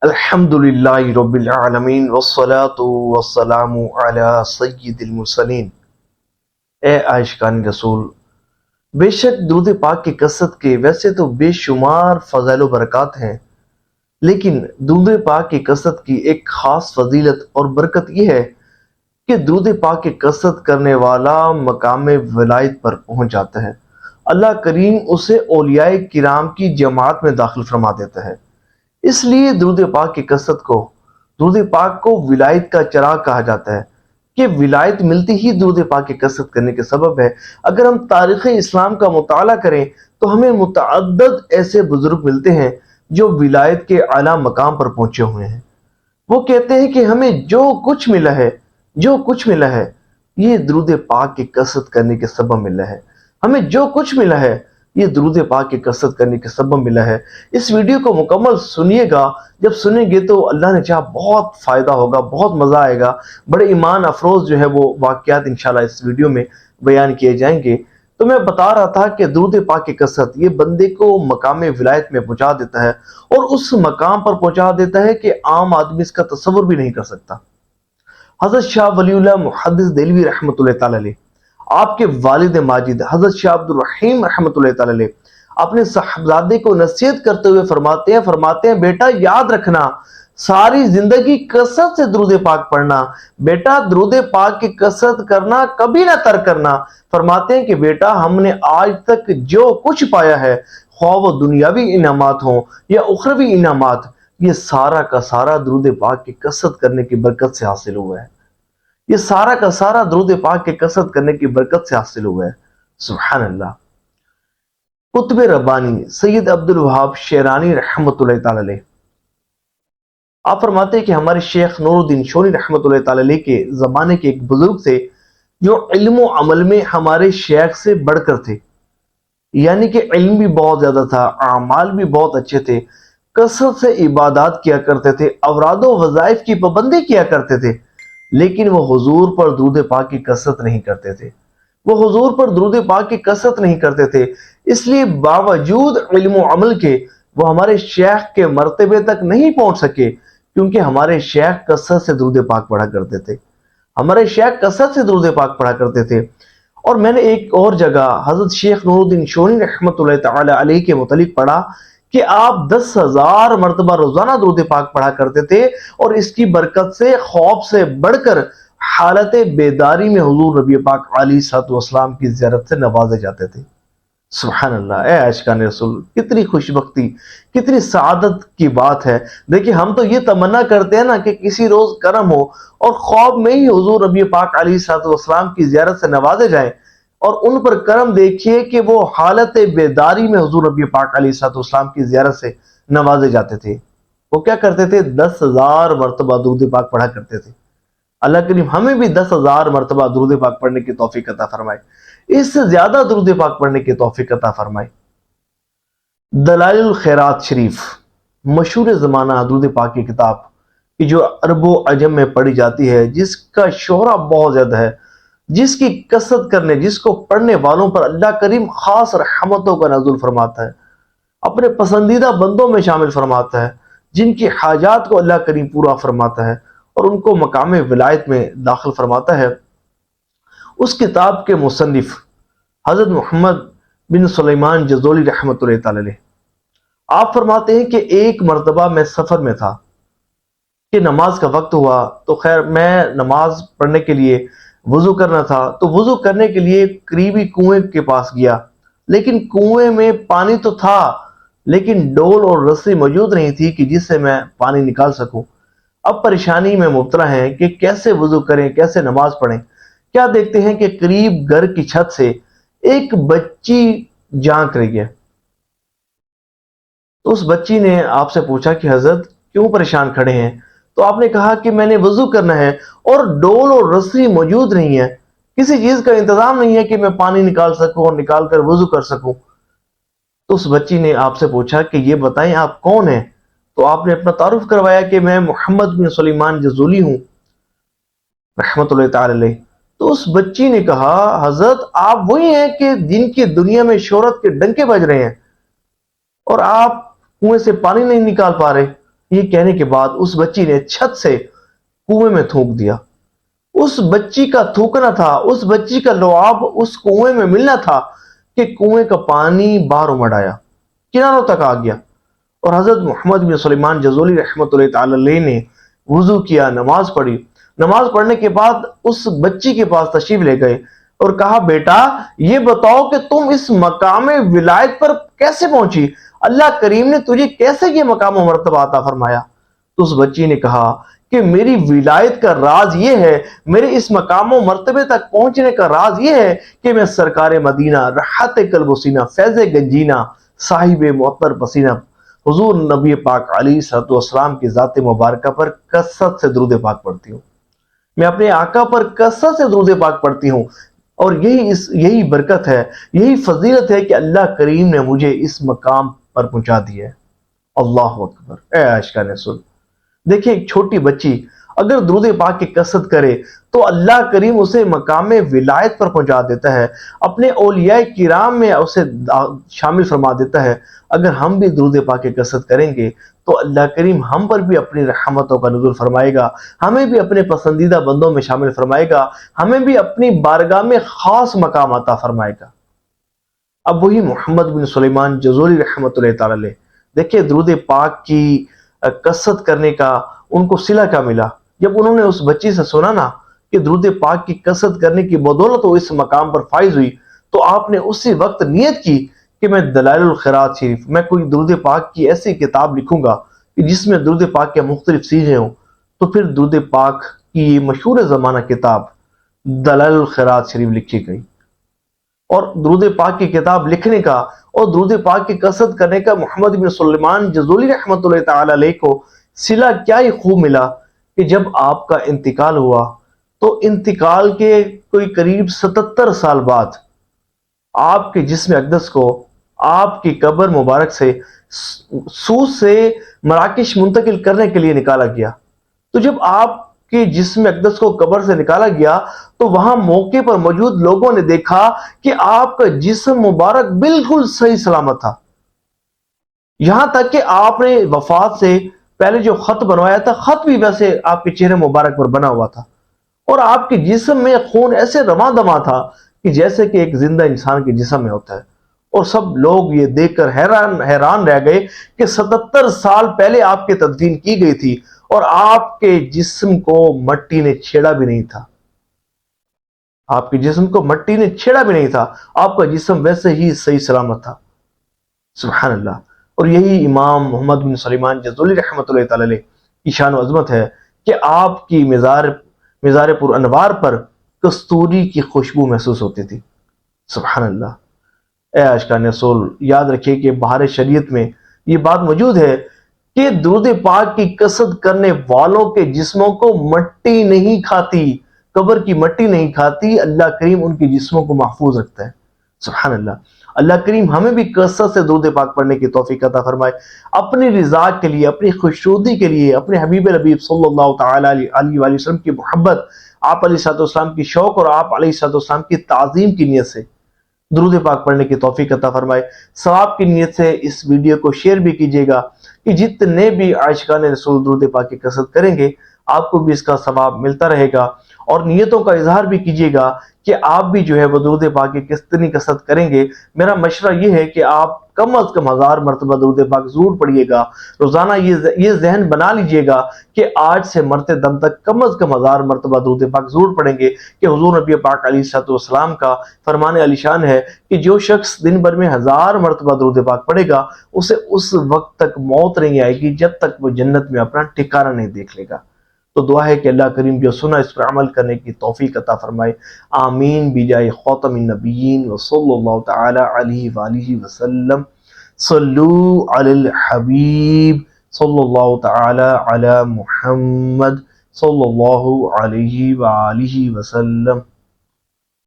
الحمدللہ رب العالمین والصلاة والسلام علی سید المرسلین۔ اے عاشقان رسول، بے شک درود پاک کی کثرت کے ویسے تو بے شمار فضائل و برکات ہیں، لیکن درود پاک کی کثرت کی ایک خاص فضیلت اور برکت یہ ہے کہ درود پاک کی کثرت کرنے والا مقام ولایت پر پہنچ جاتا ہے۔ اللہ کریم اسے اولیاء کرام کی جماعت میں داخل فرما دیتا ہے۔ اس لیے درود پاک کو ولایت کا چراغ کہا جاتا ہے کہ ولایت ملتی ہی درود پاک کی کثرت کرنے کے سبب ہے۔ اگر ہم تاریخ اسلام کا مطالعہ کریں تو ہمیں متعدد ایسے بزرگ ملتے ہیں جو ولایت کے اعلیٰ مقام پر پہنچے ہوئے ہیں۔ وہ کہتے ہیں کہ ہمیں جو کچھ ملا ہے یہ درود پاک کی کثرت کرنے کے سبب ملا ہے۔ ہمیں جو کچھ ملا ہے یہ درود پاک کی کثرت کرنے کے سبب ملا ہے۔ اس ویڈیو کو مکمل سنیے گا، جب سنیں گے تو اللہ نے چاہا بہت فائدہ ہوگا، بہت مزہ آئے گا۔ بڑے ایمان افروز جو ہے وہ واقعات انشاءاللہ اس ویڈیو میں بیان کیے جائیں گے۔ تو میں بتا رہا تھا کہ درود پاک کی کثرت یہ بندے کو مقام ولایت میں پہنچا دیتا ہے، اور اس مقام پر پہنچا دیتا ہے کہ عام آدمی اس کا تصور بھی نہیں کر سکتا۔ حضرت شاہ ولی اللہ محدث دہلوی رحمۃ اللہ تعالی علیہ، آپ کے والد ماجد حضرت شاہ عبد الرحیم رحمۃ اللہ تعالی علیہ اپنے صاحبزادے کو نصیحت کرتے ہوئے فرماتے ہیں بیٹا یاد رکھنا، ساری زندگی کثرت سے درود پاک پڑھنا، بیٹا درود پاک کی کثرت کرنا کبھی نہ ترک کرنا۔ فرماتے ہیں کہ بیٹا ہم نے آج تک جو کچھ پایا ہے، خواہ وہ دنیاوی انعامات ہوں یا اخروی انعامات، یہ سارا کا سارا درود پاک کی کثرت کرنے کی برکت سے حاصل ہوا ہے۔ یہ سارا کا سارا درود پاک کی کثرت کرنے کی برکت سے حاصل ہوا ہے۔ سبحان اللہ۔ قطب ربانی سید عبد الوہاب شیرانی رحمۃ اللہ تعالی علیہ، آپ فرماتے ہیں کہ ہمارے شیخ نور الدین شونی رحمۃ اللہ تعالی علیہ کے زمانے کے ایک بزرگ سے جو علم و عمل میں ہمارے شیخ سے بڑھ کر تھے، یعنی کہ علم بھی بہت زیادہ تھا، اعمال بھی بہت اچھے تھے، کثرت سے عبادات کیا کرتے تھے، اوراد و وظائف کی پابندی کیا کرتے تھے، لیکن وہ حضور پر درود پاک کی کثرت نہیں کرتے تھے۔ اس لیے باوجود علم و عمل کے وہ ہمارے شیخ کے مرتبے تک نہیں پہنچ سکے، کیونکہ ہمارے شیخ کثرت سے درود پاک پڑھا کرتے تھے۔ اور میں نے ایک اور جگہ حضرت شیخ نور الدین شونی رحمۃ اللہ تعالی علیہ کے متعلق پڑھا کہ آپ 10,000 مرتبہ روزانہ درود پاک پڑھا کرتے تھے، اور اس کی برکت سے خوف سے بڑھ کر حالت بیداری میں حضور نبی پاک علیہ الصلوۃ والسلام کی زیارت سے نوازے جاتے تھے۔ سبحان اللہ۔ اے عاشقان رسول، کتنی خوش بختی، کتنی سعادت کی بات ہے۔ دیکھیں ہم تو یہ تمنا کرتے ہیں نا کہ کسی روز کرم ہو اور خواب میں ہی حضور نبی پاک علیہ الصلوۃ والسلام کی زیارت سے نوازے جائیں، اور ان پر کرم دیکھیے کہ وہ حالت بیداری میں حضور نبی پاک علیہ الصلوۃ والسلام کی زیارت سے نوازے جاتے تھے۔ وہ کیا کرتے تھے؟ 10,000 مرتبہ درود پاک پڑھا کرتے تھے۔ اللہ کریم ہمیں بھی 10,000 مرتبہ درود پاک پڑھنے کی توفیق عطا فرمائے، اس سے زیادہ درود پاک پڑھنے کی توفیق عطا فرمائے۔ دلائل الخیرات شریف، مشہور زمانہ درود پاک کی کتاب کہ جو عرب و عجم میں پڑھی جاتی ہے، جس کا شہرہ بہت زیادہ ہے، جس کی کثرت کرنے، جس کو پڑھنے والوں پر اللہ کریم خاص رحمتوں کا نزول فرماتا ہے، اپنے پسندیدہ بندوں میں شامل فرماتا ہے، جن کی حاجات کو اللہ کریم پورا فرماتا ہے اور ان کو مقام ولایت میں داخل فرماتا ہے۔ اس کتاب کے مصنف حضرت محمد بن سلیمان جزولی رحمۃ اللہ تعالی علیہ، آپ فرماتے ہیں کہ ایک مرتبہ میں سفر میں تھا کہ نماز کا وقت ہوا، تو خیر میں نماز پڑھنے کے لیے وضو کرنا تھا، تو وضو کرنے کے لیے قریبی کنویں کے پاس گیا، لیکن کنویں میں پانی تو تھا لیکن ڈول اور رسی موجود نہیں تھی کہ جس سے میں پانی نکال سکوں۔ اب پریشانی میں مبتلا ہیں کہ کیسے وضو کریں، کیسے نماز پڑھیں۔ کیا دیکھتے ہیں کہ قریب گھر کی چھت سے ایک بچی جھانک رہی ہے۔ تو اس بچی نے آپ سے پوچھا کہ حضرت کیوں پریشان کھڑے ہیں؟ تو آپ نے کہا کہ میں نے وضو کرنا ہے اور ڈول اور رسی موجود نہیں ہے، کسی چیز کا انتظام نہیں ہے کہ میں پانی نکال سکوں اور نکال کر وضو کر سکوں۔ تو اس بچی نے آپ سے پوچھا کہ یہ بتائیں آپ کون ہیں؟ تو آپ نے اپنا تعارف کروایا کہ میں محمد بن سلیمان جزولی ہوں رحمۃ اللہ تعالی علیہ۔ تو اس بچی نے کہا حضرت آپ وہی ہیں کہ جن کی دنیا میں شہرت کے ڈنکے بج رہے ہیں، اور آپ کنویں سے پانی نہیں نکال پا رہے۔ یہ کہنے کے بعد اس بچی نے چھت سے کنویں میں تھوک دیا۔ اس بچی کا تھوکنا تھا، اس بچی کا لعاب اس کنویں میں ملنا تھا کہ کنویں کا پانی باہر امڑ آیا، کناروں تک آ گیا۔ اور حضرت محمد بن سلیمان جزولی رحمۃ اللہ تعالی علیہ نے وضو کیا، نماز پڑھی۔ نماز پڑھنے کے بعد اس بچی کے پاس تشریف لے گئے اور کہا، بیٹا یہ بتاؤ کہ تم اس مقام ولایت پر کیسے پہنچی؟ اللہ کریم نے تجھے کیسے یہ مقام و مرتبہ عطا فرمایا؟ تو اس بچی نے کہا کہ میری ولایت کا راز یہ ہے، میرے اس مقام و مرتبے تک پہنچنے کا راز یہ ہے کہ میں سرکار مدینہ، راحت قلب و سینہ، فیض گنجینہ، صاحب معطر پسینہ حضور نبی پاک علیہ الصلوۃ والسلام کی ذات مبارکہ پر کثرت سے درود پاک پڑھتی ہوں۔ میں اپنے آقا پر کثرت سے درود پاک پڑھتی ہوں، اور یہی برکت ہے، یہی فضیلت ہے کہ اللہ کریم نے مجھے اس مقام پر پہنچا دیا ہے۔ اللہ اکبر۔ اے عاشقان رسول، دیکھیں ایک چھوٹی بچی اگر درود پاک کی کثرت کرے تو اللہ کریم اسے مقام ولایت پر پہنچا دیتا ہے، اپنے اولیاء کرام میں اسے شامل فرما دیتا ہے۔ اگر ہم بھی درود پاک کی کثرت کریں گے تو اللہ کریم ہم پر بھی اپنی رحمتوں کا نزول فرمائے گا، ہمیں بھی اپنے پسندیدہ بندوں میں شامل فرمائے گا، ہمیں بھی اپنی بارگاہ میں خاص مقام عطا فرمائے گا۔ اب وہی محمد بن سلیمان جزولی رحمۃ اللہ تعالی علیہ، دیکھیں درود پاک کی کثرت کرنے کا ان کو صلہ کیا ملا؟ جب انہوں نے اس بچی سے سنا نا کہ درود پاک کی کثرت کرنے کی بدولت وہ اس مقام پر فائز ہوئی، تو آپ نے اسی وقت نیت کی کہ میں دلائل الخیرات شریف، میں کوئی درود پاک کی ایسی کتاب لکھوں گا کہ جس میں درود پاک کے مختلف سیغے ہوں۔ تو پھر درود پاک کی یہ مشہور زمانہ کتاب دلائل الخیرات شریف لکھی گئی۔ اور درود پاک کی کتاب لکھنے کا اور درود پاک کی کثرت کرنے کا محمد بن سلیمان جزولی رحمۃ اللہ تعالی علیہ کو صلہ کیا ہی خوب ملا کہ جب آپ کا انتقال ہوا تو انتقال کے کوئی قریب 77 سال بعد آپ کے جسم اقدس کو آپ کی قبر مبارک سے سوس سے مراکش منتقل کرنے کے لیے نکالا گیا۔ تو جب آپ کے جسم اقدس کو قبر سے نکالا گیا تو وہاں موقع پر موجود لوگوں نے دیکھا کہ آپ کا جسم مبارک بالکل صحیح سلامت تھا، یہاں تک کہ آپ نے وفات سے پہلے جو خط بنوایا تھا، خط بھی ویسے آپ کے چہرے مبارک پر بنا ہوا تھا، اور آپ کے جسم میں خون ایسے رواں دواں تھا کہ جیسے کہ ایک زندہ انسان کے جسم میں ہوتا ہے۔ اور سب لوگ یہ دیکھ کر حیران رہ گئے کہ 77 سال پہلے آپ کی تدفین کی گئی تھی اور آپ کے جسم کو مٹی نے چھیڑا بھی نہیں تھا، آپ کے جسم کو مٹی نے چھیڑا بھی نہیں تھا، آپ کا جسم ویسے ہی صحیح سلامت تھا۔ سبحان اللہ۔ اور یہی امام محمد بن سلیمان جزولی رحمۃ اللہ تعالی علیہ کی شان و عظمت ہے کہ آپ کی مزار پر انوار پر کستوری کی خوشبو محسوس ہوتی تھی۔ سبحان اللہ۔ اے عاشقان رسول، یاد رکھیے کہ بہار شریعت میں یہ بات موجود ہے کہ درود پاک کی کثرت کرنے والوں کے جسموں کو مٹی نہیں کھاتی، قبر کی مٹی نہیں کھاتی، اللہ کریم ان کے جسموں کو محفوظ رکھتا ہے۔ سبحان اللہ۔ اللہ کریم ہمیں بھی کثرت سے درود پاک پڑھنے کی توفیق عطا فرمائے، اپنی رضا کے لیے، اپنی خوشنودی کے لیے، اپنے حبیب لبیب صلی اللہ تعالی علیہ وآلہ وسلم کی محبت، آپ علیہ الصلوۃ والسلام کی شوق اور آپ علیہ الصلوۃ والسلام کی تعظیم کی نیت سے درود پاک پڑھنے کی توفیق عطا فرمائے۔ ثواب کی نیت سے اس ویڈیو کو شیئر بھی کیجیے گا کہ جتنے بھی عاشقان رسول درود پاک کی کثرت کریں گے آپ کو بھی اس کا ثواب ملتا رہے گا، اور نیتوں کا اظہار بھی کیجیے گا کہ آپ بھی جو ہے وہ درود پاک کی کتنی کثرت کریں گے۔ میرا مشورہ یہ ہے کہ آپ کم از کم 1000 مرتبہ درود پاک ضرور پڑھیے گا روزانہ۔ یہ ذہن بنا لیجئے گا کہ آج سے مرتے دم تک کم از کم 1000 مرتبہ درود پاک ضرور پڑھیں گے، کہ حضور نبی پاک علیہ الصلوۃ والسلام کا فرمان علی شان ہے کہ جو شخص دن بھر میں 1000 مرتبہ درود پاک پڑھے گا اسے اس وقت تک موت نہیں آئے گی جب تک وہ جنت میں اپنا ٹھکانہ نہیں دیکھ لے گا۔ تو دعا ہے کہ اللہ کریم جو سنا اس پر عمل کرنے کی توفیق عطا فرمائے، آمین بجائے خاتم النبیین وصلی اللہ تعالی علیہ وآلہ وسلم۔ صلو علی الحبیب صلی اللہ تعالی علی محمد صلی اللہ علیہ وآلہ وسلم۔